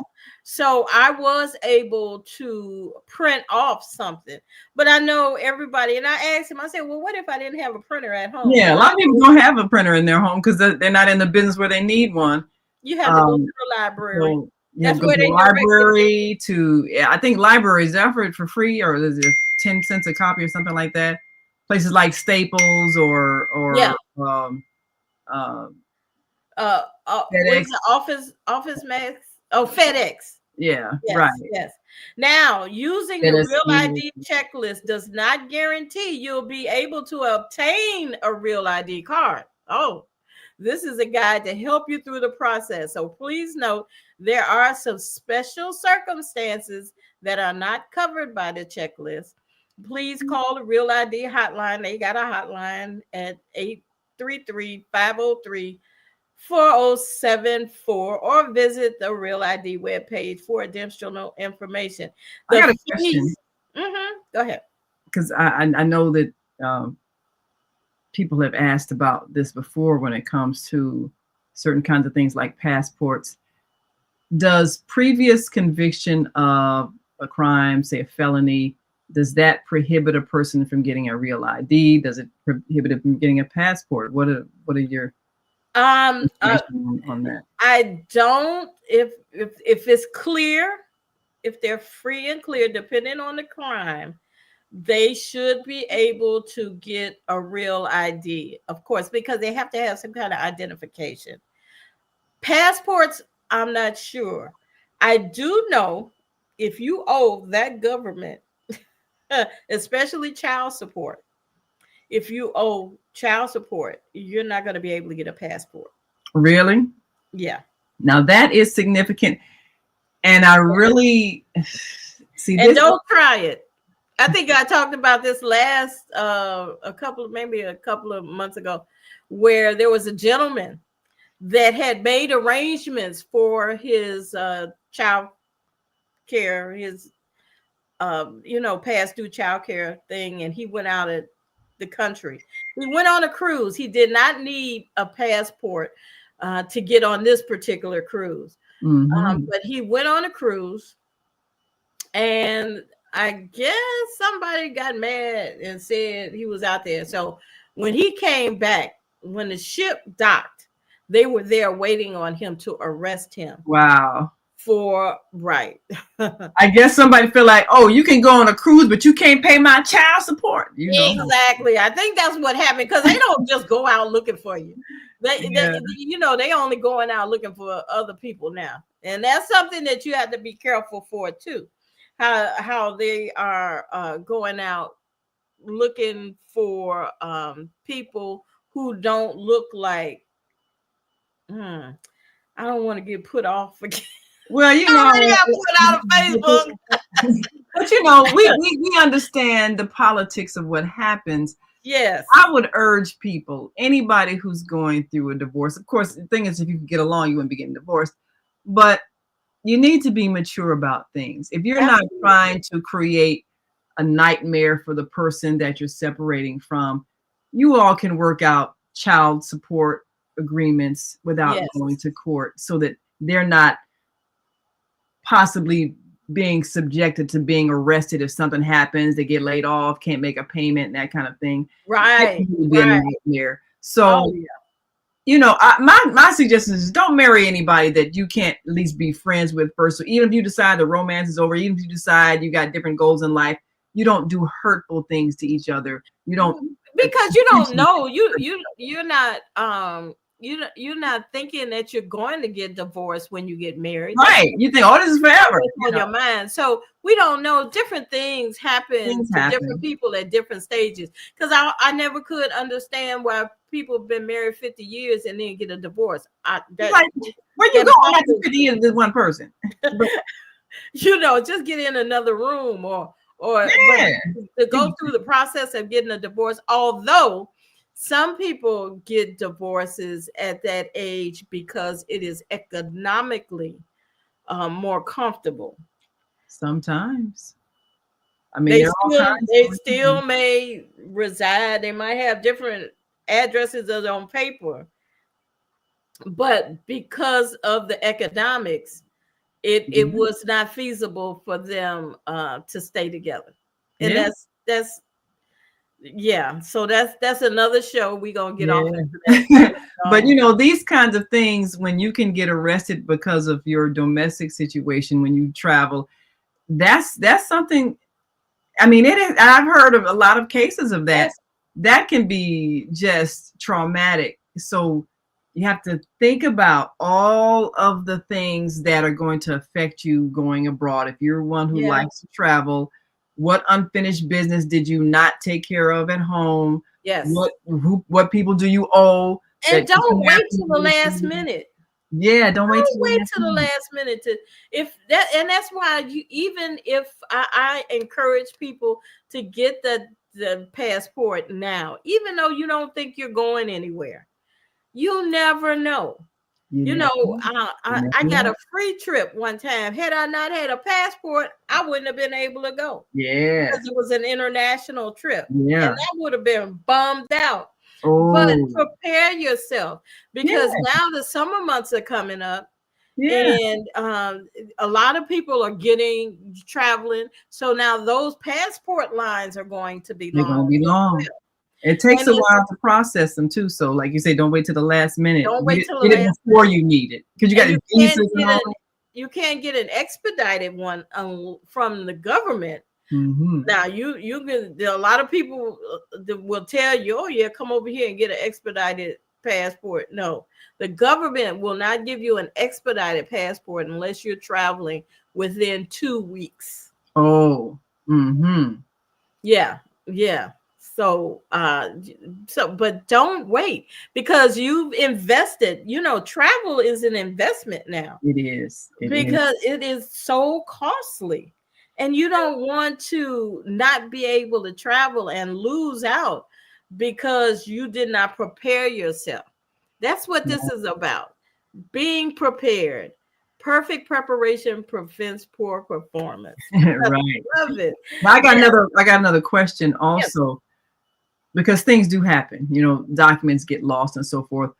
So I was able to print off something, but I know everybody, and I asked him, I said, well, what if I didn't have a printer at home? Yeah. A Well, lot of people don't have a printer in their home because they're not in the business where they need one. you have to go to Um, the library. so you have That's to go where to the they direct it. library to, yeah, I think libraries offer it for free, or is it 10 cents a copy or something like that? Places like Staples Yeah. or uh, What is FedEx. the Office Max? Oh, FedEx. Yeah, Yes, right. yes. Now, using the FedEx. Real ID checklist does not guarantee you'll be able to obtain a Real ID card. Oh, this is a guide to help you through the process. So please note there are some special circumstances that are not covered by the checklist. Please call the Real ID hotline. They got a hotline at 833-503-4074 or visit the Real ID webpage for additional information. I got The a question fees. Go ahead. because I know that um, people have asked about this before when it comes to certain kinds of things like passports. Does previous conviction of a crime, say a felony, does that prohibit a person from getting a real ID? Does it prohibit it from getting a passport? What are your information on that? I don't. If it's clear, if they're free and clear, depending on the crime, they should be able to get a real ID, of course, because they have to have some kind of identification. Passports, I'm not sure. I do know if you owe that government, especially child support, if you owe child support, you're not going to be able to get a passport. Really? Yeah. Now that is significant. And I really, See, And this don't try it. I think I talked about this last maybe a couple of months ago, where there was a gentleman that had made arrangements for his child care, his past due child care thing, and he went out of the country. He went on a cruise. He did not need a passport to get on this particular cruise. But he went on a cruise, and I guess somebody got mad and said he was out there. So when he came back, when the ship docked, they were there waiting on him to arrest him. Wow. Right. I guess somebody feel like, oh, you can go on a cruise, but you can't pay my child support. Exactly. I think that's what happened, because they don't just go out looking for you. They only going out looking for other people now, and that's something that you have to be careful for too. How they are going out looking for people who don't look like. I don't want to get put off again. Well, I put out on Facebook. But we understand the politics of what happens. Yes. I would urge people, anybody who's going through a divorce. Of course, the thing is, if you could get along, you wouldn't be getting divorced. But you need to be mature about things. If you're not trying to create a nightmare for the person that you're separating from, you all can work out child support agreements without going to court, so that they're not possibly being subjected to being arrested if something happens. They get laid off, can't make a payment, and that kind of thing. Right. Be a nightmare. So, my suggestion is, don't marry anybody that you can't at least be friends with first. So even if you decide the romance is over, even if you decide you got different goals in life, you don't do hurtful things to each other. You don't, because you don't know. You're not you're not thinking that you're going to get divorced when you get married. Right. You think, oh, this is forever. On your mind. So we don't know. Different things happen to different people at different stages. Because I never could understand why people have been married 50 years and then get a divorce. Where you going after 50 years with one person? Just get in another room or to go through the process of getting a divorce. Although some people get divorces at that age because it is economically more comfortable. Sometimes. I mean, they still may reside. They might have different addresses on paper, but because of the economics, it was not feasible for them to stay together. And that's so that's another show. We're gonna get off into that. But these kinds of things, when you can get arrested because of your domestic situation when you travel, that's something. I mean, it is. I've heard of a lot of cases of that. Yes. That can be just traumatic. So you have to think about all of the things that are going to affect you going abroad. If you're one who likes to travel, what unfinished business did you not take care of at home? Yes. What people do you owe? And don't wait till the last minute. Yeah, don't wait till the last minute and that's why even if I encourage people to get the passport now, even though you don't think you're going anywhere, you never know. Yeah. I got a free trip one time. Had I not had a passport, I wouldn't have been able to go. Yeah. Because it was an international trip. Yeah. And I would have been bummed out. Oh. But prepare yourself, because now the summer months are coming up. Yeah. And a lot of people are traveling. So now those passport lines are going to be long. They're going to be long. It takes a while to process them too. So, like you say, don't wait till the last minute. Don't wait till the last minute before you need it, because you got you can't get an expedited one from the government. Mm-hmm. Now you can. A lot of people will tell you, "Oh yeah, come over here and get an expedited passport." No, the government will not give you an expedited passport unless you're traveling within 2 weeks. Oh. Mm-hmm. Yeah. So, but don't wait, because you've invested. Travel is an investment now. It is. It is so costly. And you don't want to not be able to travel and lose out because you did not prepare yourself. That's what this is about. Being prepared. Perfect preparation prevents poor performance. I Right. love it. Now Yeah. I got another question Yes. also, because things do happen, you know, documents get lost and so forth.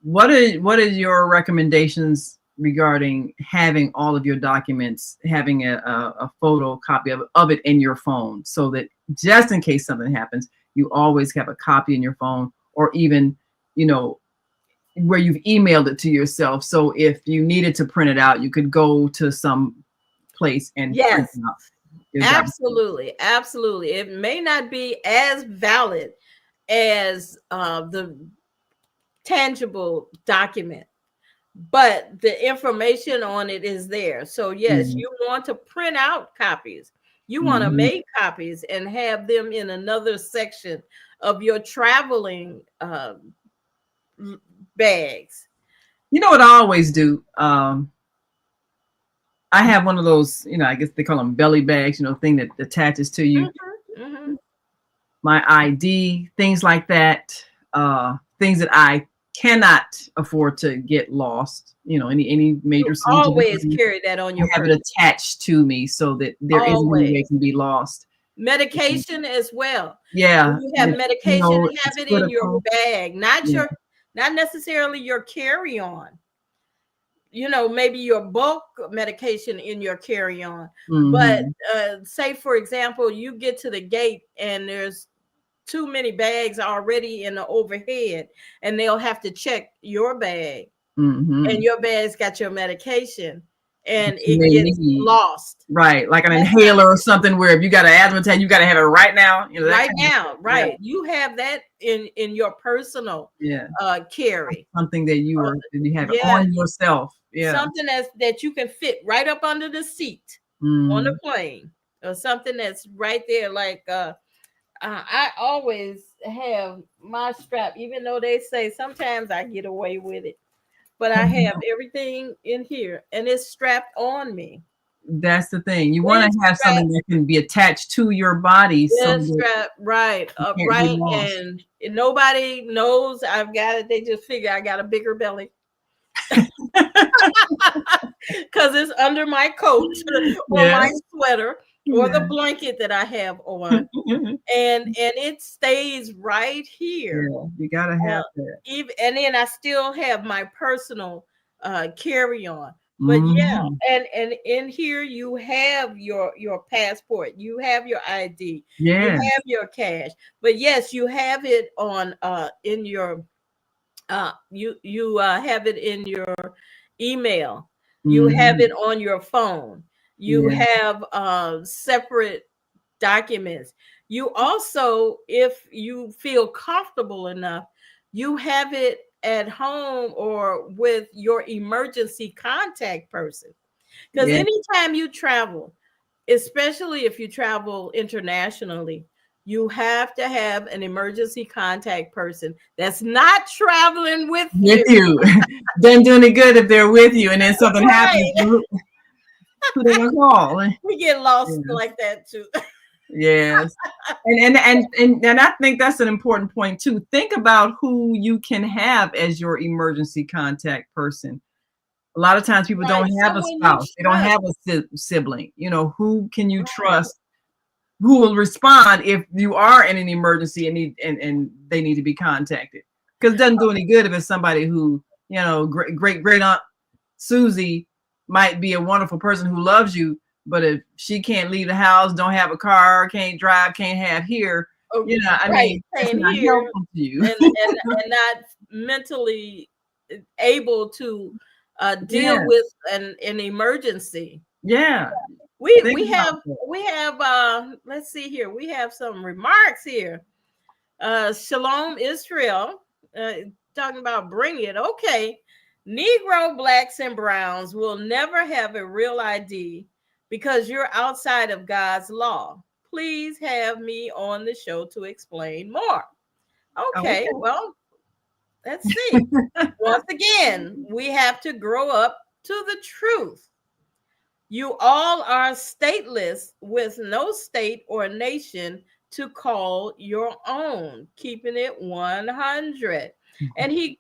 What are your recommendations regarding having all of your documents, having a photocopy of it in your phone, so that just in case something happens, you always have a copy in your phone, or even, you know, where you've emailed it to yourself. So if you needed to print it out, you could go to some place and print Yes. out your document. Absolutely. Absolutely. It may not be as valid as the tangible document, but the information on it is there. So yes, Mhm. you want to print out copies. You want to Mhm. make copies and have them in another section of your traveling bags. You know what I always do? I have one of those, you know, I guess they call them belly bags, you know, thing that attaches to you. Hmm. My ID, things like that, things that I cannot afford to get lost. You know, any You major cities, always carry that on I your have person. it attached to me so that there isn't any way it Always. can be lost. Medication as well. When Yeah, you have you medication, know, have it's it in your critical. bag, Yeah. not necessarily your carry-on. Maybe your bulk medication in your carry-on. But Hmm. say, for example, you get to the gate and there's too many bags already in the overhead, and they'll have to check your bag, and Hmm. your bag's got your medication, and You it may gets need, lost. right, like an That's not inhaler or something, where if you got an asthma attack, you got to have it right now. You know, that right kind of now, stuff. Yeah, right? You have that in your personal yeah. carry. Something that Uh, you have yeah, on yourself. Yeah. something that you can fit right up under the seat on the Mm. plane, or something that's right there. Like I always have my strap, even though they say sometimes I get away with it, but I have everything in here and it's strapped on me. That's the thing. You want It's to have something strapped, that can be attached to your body so it's that strapped right it can't be upright, lost. and nobody knows I've got it. They just figure I got a bigger belly because it's under my coat or Yeah. my sweater or the Yeah. blanket that I have on, and it stays right here. Yeah. You gotta have Uh, that. even and then I still have my personal carry on. But yeah, Hmm. and in here you have your passport, you have your ID, you Yeah. have your cash. But yes, you have it on in your you have it in your email. You have Hmm. it on your phone. You Yeah. have separate documents. You also, if you feel comfortable enough, you have it at home or with your emergency contact person. Because Yeah. anytime you travel, especially if you travel internationally, you have to have an emergency contact person that's not traveling with With you. you. Doesn't do any good if they're with you and then something happens. Right. Who they gonna call? We get lost Yeah. like that too. Yes. And I think that's an important point too. Think about who you can have as your emergency contact person. A lot of times people Right. don't have a Someone you spouse. They don't trust. have a sibling. You know, who can you Right. trust? Who will respond if you are in an emergency and and they need to be contacted? Because it doesn't do any good if it's somebody who, you know, great aunt Susie might be a wonderful person who loves you, but if she can't leave the house, don't have a car, can't drive, can't have here, you Oh, know, I right. mean, that's Saying not here helpful to you. and not mentally able to deal Yeah, with an emergency. yeah. We Think we about have that. we have let's see here. We have some remarks here. Shalom Israel, uh, talking about bring it. Okay. Negro, blacks, and browns will never have a real ID because you're outside of God's law. Please have me on the show to explain more. Okay, Okay. well, let's see. Once again, we have to grow up to the truth. You all are stateless with no state or nation to call your own, keeping it 100. And he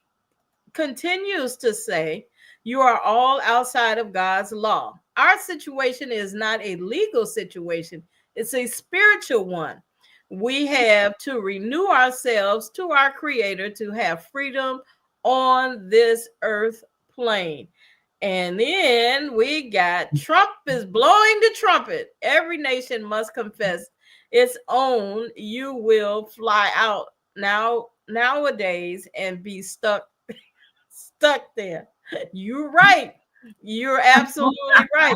continues to say, you are all outside of God's law. Our situation is not a legal situation, it's a spiritual one. We have to renew ourselves to our Creator to have freedom on this earth plane. And then we got Trump is blowing the trumpet. Every nation must confess its own. You will fly out nowadays and be stuck there. You're right. You're absolutely right.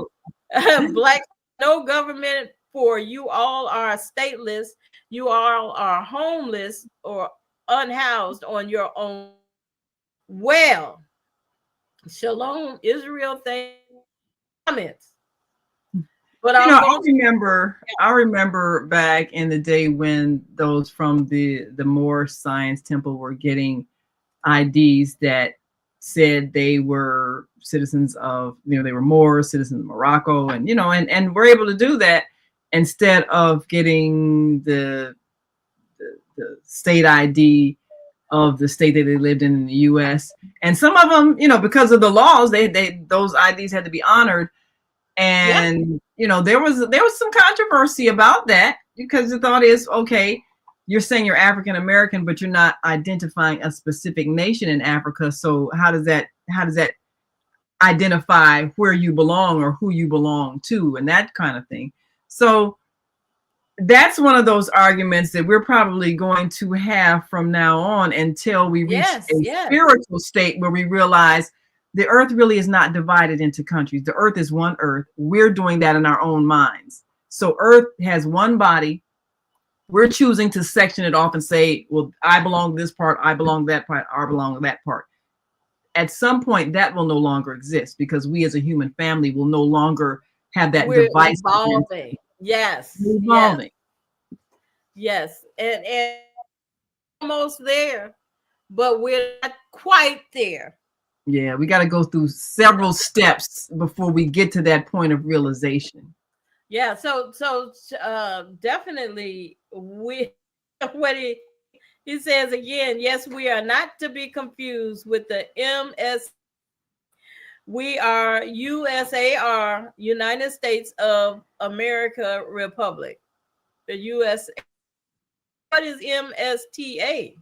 Black, no government for you all are stateless. You all are homeless or unhoused on your own. Well, shalom, Israel. Thank comments. But You know, I'm going to I remember back in the day when those from the Moore Science Temple were getting IDs that said they were citizens of, they were Moors, citizens of Morocco, and and we're able to do that instead of getting the state ID of the state that they lived in the U.S. And some of them, because of the laws, they those IDs had to be honored. yeah. And there was some controversy about that, because the thought is, okay, you're saying you're African American, but you're not identifying a specific nation in Africa. So how does that identify where you belong or who you belong to, and that kind of thing? So that's one of those arguments that we're probably going to have from now on until we reach Yes, a yes. spiritual state where we realize the earth really is not divided into countries. The earth is one earth. We're doing that in our own minds. So earth has one body. We're choosing to section it off and say, well, I belong to this part, I belong to that part, I belong to that part. At some point, that will no longer exist, because we as a human family will no longer have that We're device. evolving. Yes, yes, Evolving. yes. And almost there, but we're not quite there. Yeah, we got to go through several steps before we get to that point of realization. Yeah, so definitely we what he says again, yes, we are not to be confused with the MS. We are USAR, United States of America Republic. The US. What is MSTA?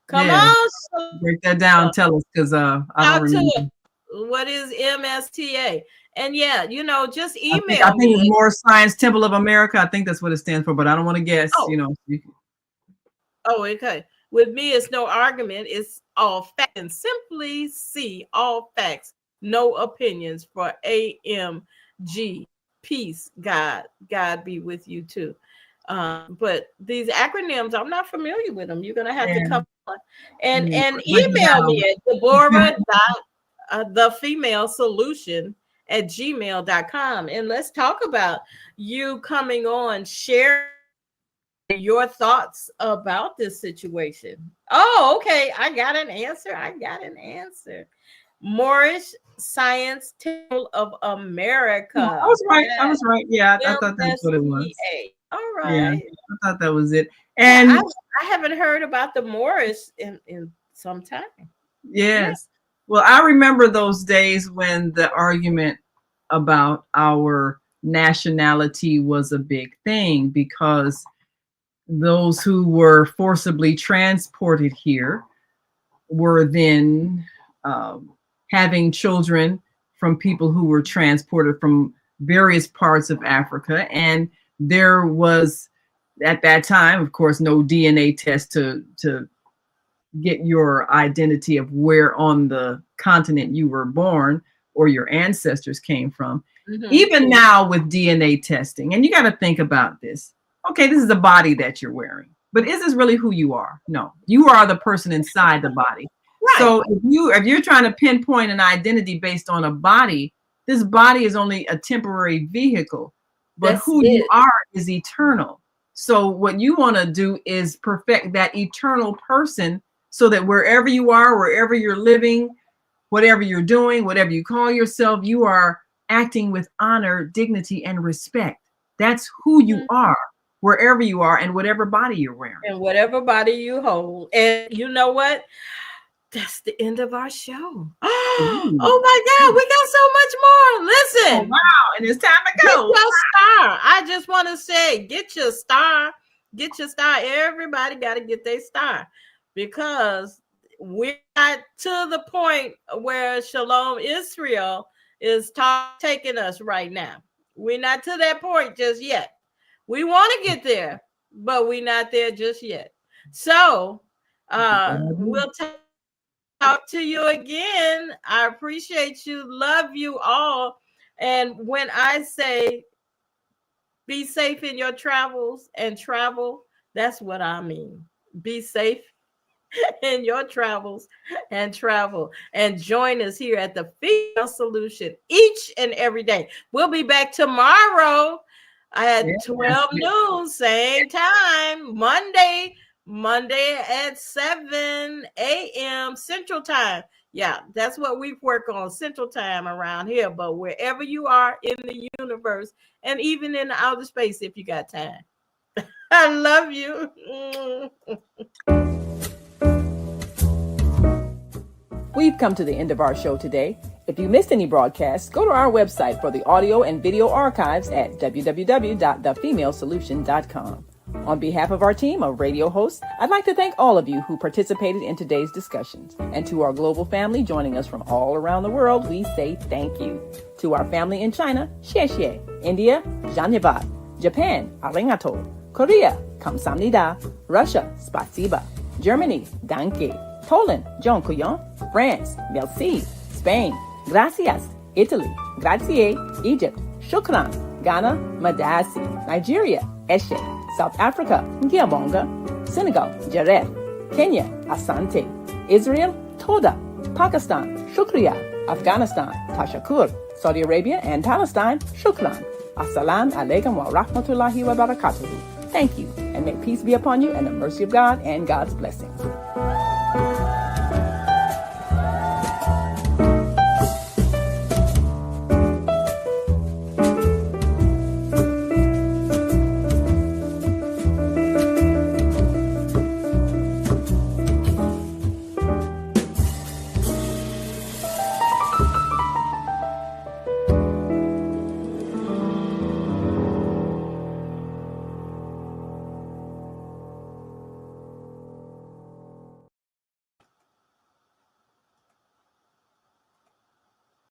Come Yeah, on, break that down. Tell us, because I don't talk to remember. it. What is MSTA? And yeah, just I email think it's me. more Science Temple of America. I think that's what it stands for, but I don't want to guess. Oh, okay. With me, it's no argument. It's all facts. And simply see all facts, no opinions for AMG. Peace, God. God be with you too. But these acronyms, I'm not familiar with them. You're gonna have to Yeah, come on and yeah, break it email down. me at Deborah the female solution at gmail.com, and let's talk about you coming on, share your thoughts about this situation. Oh, okay. I got an answer. Moorish Science Temple of I America. was right. I was right. Yeah, I thought that's what it was. MSTA. All Yeah, right. I thought that was it. Yeah, And I haven't heard about the Moorish in some time. Yeah. yes, well, I remember those days when the argument about our nationality was a big thing, because those who were forcibly transported here were then having children from people who were transported from various parts of Africa. And there was, at that time, of course, no DNA test to get your identity of where on the continent you were born or your ancestors came from. Mhm. Even now with DNA testing, and you got to think about this. Okay, this is a body that you're wearing, but is this really who you are? No, you are the person inside the body. Right. So if you're trying to pinpoint an identity based on a body, this body is only a temporary vehicle, but That's who you it. are is eternal. So what you want to do is perfect that eternal person, so that wherever you are, wherever you're living, whatever you're doing, whatever you call yourself, you are acting with honor, dignity, and respect. That's who you are, wherever you are and whatever body you're wearing. And whatever body you hold. And you know what? That's the end of our show. Oh my God, we got so much more. Listen. Oh, wow. And it's time to go. Get your star. I just want to say, get your star. Get your star. Everybody got to get their star, because we're not to the point where Shalom Israel is taking us right now. We're not to that point just yet. We want to get there, but we're not there just yet. So we'll talk to you again. I appreciate you. Love you all. And when I say be safe in your travels and travel, that's what I mean. Be safe in your travels and travel. And join us here at the Female Solution each and every day. We'll be back tomorrow at 12 noon, same time, Monday at 7 a.m. Central Time. Yeah, that's what we work on, Central Time around here. But wherever you are in the universe, and even in outer space, if you got time. I love you. We've come to the end of our show today. If you missed any broadcasts, go to our website for the audio and video archives at www.thefemalesolution.com. On behalf of our team of radio hosts, I'd like to thank all of you who participated in today's discussions. And to our global family joining us from all around the world, we say thank you. To our family in China, xie xie. India, Dhanyavad. Japan, arigato. Korea, kamsamnida. Russia, spasiba. Germany, danke. Poland, dziękuję. France, merci. Spain, gracias. Italy, grazie. Egypt, shukran. Ghana, madasi. Nigeria, eshe. South Africa, Ngiyabonga. Senegal, Jared. Kenya, Asante. Israel, Toda. Pakistan, Shukriya. Afghanistan, Tashakur. Saudi Arabia and Palestine, Shukran. Assalamu alaikum wa rahmatullahi wa barakatuhu. Thank you, and may peace be upon you and the mercy of God and God's blessings.